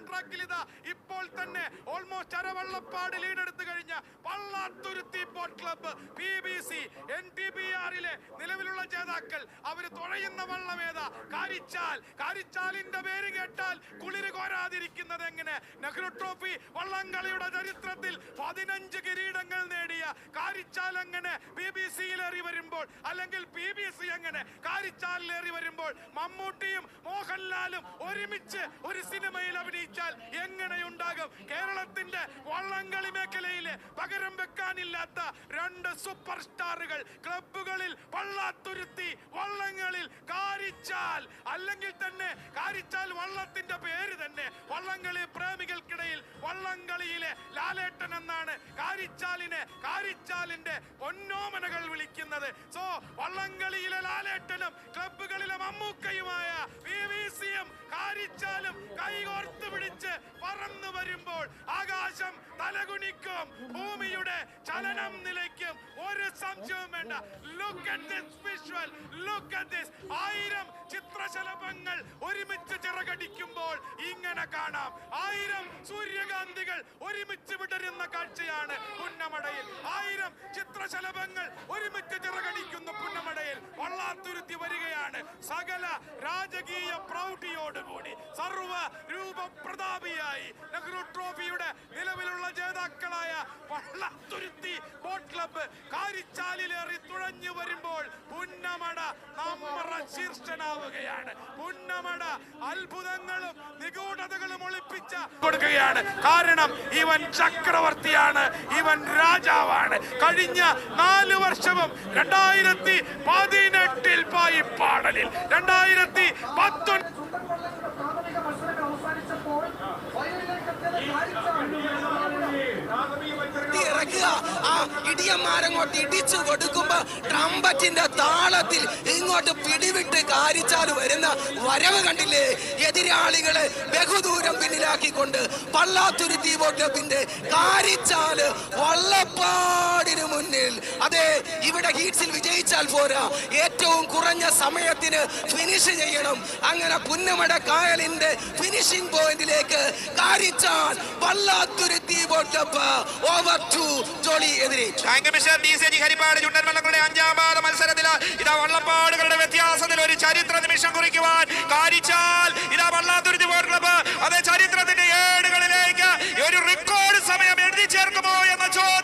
ട്രാക്കിൽ ഇതാ ഇപ്പോൾ തന്നെ ഓൾമോസ്റ്റ് അരവള്ളപ്പാട് ലീഡെടുത്തു കഴിഞ്ഞ പള്ളാത്തുരുത്തി ബോട്ട് ക്ലബ്ബ് PBC NTBRിലെ നിലവിലുള്ള ജേതാക്കൾ. അവര് തുഴയുന്ന വള്ളമേതാ? കാരിച്ചാലിന്റെ പേര് കേട്ടാൽ കുളിര് കോരാതിരിക്കുന്നത് എങ്ങനെ? നെഹ്റു ട്രോഫി വള്ളംകളിയുടെ ചരിത്രത്തിൽ 15 കിരീടങ്ങൾ നേടിയ കാരിച്ചാൽ എങ്ങനെ PBCയിലേറി വരുമ്പോൾ, അല്ലെങ്കിൽ PBC എങ്ങനെ കാരിച്ചാലിലേറി വരുമ്പോൾ മമ്മൂട്ടിയും മോഹൻലാലും ഒരുമിച്ച് ഒരു സിനിമയിൽ അഭിനയിച്ചാൽ എങ്ങനെയുണ്ടാകും? കേരളത്തിന്റെ വള്ളംകളി മേഖലയിലെ പകരം വെക്കാനില്ലാത്ത 2 സൂപ്പർ സ്റ്റാറുകൾ ക്ലബ്ബുകളിൽ പള്ളാത്തുരുത്തി, വള്ളങ്ങളിൽ കാരിച്ചാൽ. അല്ലെങ്കിൽ തന്നെ കാരിച്ചാൽ വള്ളത്തിന്റെ പേര് തന്നെ വള്ളംകളി പ്രേമികൾക്കിടയിൽ വള്ളംകളിയിലെ ലാലേട്ടൻ എന്നാണ് കാരിച്ചാലിന്റെ പൊന്നോമനകൾ വിളിക്കുന്നത്. സോ വള്ളംകളിയിലെ ലാലേട്ടനും ക്ലബ്ബുകളിലെ മമ്മൂക്കയുമായ PBCയും കാരിച്ചാലും കൈകോർത്ത് പിടിച്ച് പറന്നു വരുമ്പോൾ ആകാശം തലകുണിക്കും, ഭൂമിയുടെ ചലനം നിലയ്ക്കും. ഒരു സംശയവും വേണ്ട. Look at this visual, look at this. 1000 ചിത്രശലഭങ്ങൾ ഒരുമിച്ച് ചിറകടിക്കുമ്പോൾ ഇങ്ങനെ കാണാം. 1000 സൂര്യകാന്തികൾ ഒരുമിച്ച് വിടരുന്ന കാഴ്ചയാണ് പുന്നമടയിൽ. 1000 ചിത്രശലഭങ്ങൾ ഒരുമിച്ച് ചിറകടിക്കുന്ന പുന്നമടയിൽ വള്ളാത്തുരുത്തി വരികയാണ്. സകല രാജകീയ പ്രൗഢിയോടുകൂടി സർവ രൂപപ്രതാപിയായി നെഹ്റു ട്രോഫിയുടെ നിലവിലുള്ള ജേതാക്കളായ വള്ളാത്തുരുത്തി ബോട്ട് ക്ലബ്ബ് കാരിച്ചാലിലേറി തുഴഞ്ഞു വരുമ്പോൾ പുന്നമട നമ്മറ ശീർഷനാവുകയാണ്. പുന്നമട അത്ഭുതങ്ങളും നിഗൂഢതകളും ഒളിപ്പിച്ച കൊടുക്കുകയാണ്. കാരണം ഇവൻ ചക്രവർത്തിയാണ്, ഇവൻ രാജാവാണ്. കഴിഞ്ഞ 4 വർഷവും 2018 പായിപ്പാടലിൽ 2019 ആ ഇടിയന്മാരങ്ങോട്ട് ഇടിച്ചു കൊടുക്കുമ്പോ ട്രംപറ്റിന്റെ താളത്തിൽ ഇങ്ങോട്ട് പിടിവിട്ട് കാരിച്ചാല് വരുന്ന വരവ് കണ്ടില്ലേ? എതിരാളികളെ ബഹുദൂരം പിന്നിലാക്കിക്കൊണ്ട് പള്ളാത്തുരുത്തി ബോട്ട് ക്ലബിന്റെ കാരിച്ചാല് വള്ളപ്പാടിന് മുന്നിൽ. അതെ, ഇവിടെ ഹീറ്റ്സിൽ വിജയിച്ചാൽ പോരാ, ഏറ്റവും കുറഞ്ഞ സമയത്തിന് ഫിനിഷ് ചെയ്യണം. അങ്ങനെ പുന്നമട കായലിന്റെ ഫിനിഷിംഗ് പോയിന്റിലേക്ക് Karichal Pallathuruthy boat club over to ജോളി എതിരെ. ഹരിപ്പാട് ചുണ്ടൻ വള്ളങ്ങളുടെ 5ാമത് മത്സരത്തിൽ ഇതാ വള്ളപ്പാടുകളുടെ വ്യത്യാസത്തിൽ ഒരു ചരിത്ര നിമിഷം കുറിക്കുവാൻ കാരിച്ചാൽ ഇതാ പള്ളാത്തുരുത്തി ബോട്ട് ക്ലബ്ബ് അതേ ചരിത്രത്തിന്റെ ഏടുകളിലേക്ക് ഒരു റെക്കോർഡ് സമയം എഴുതി ചേർക്കുമോ എന്ന ചോദ്യം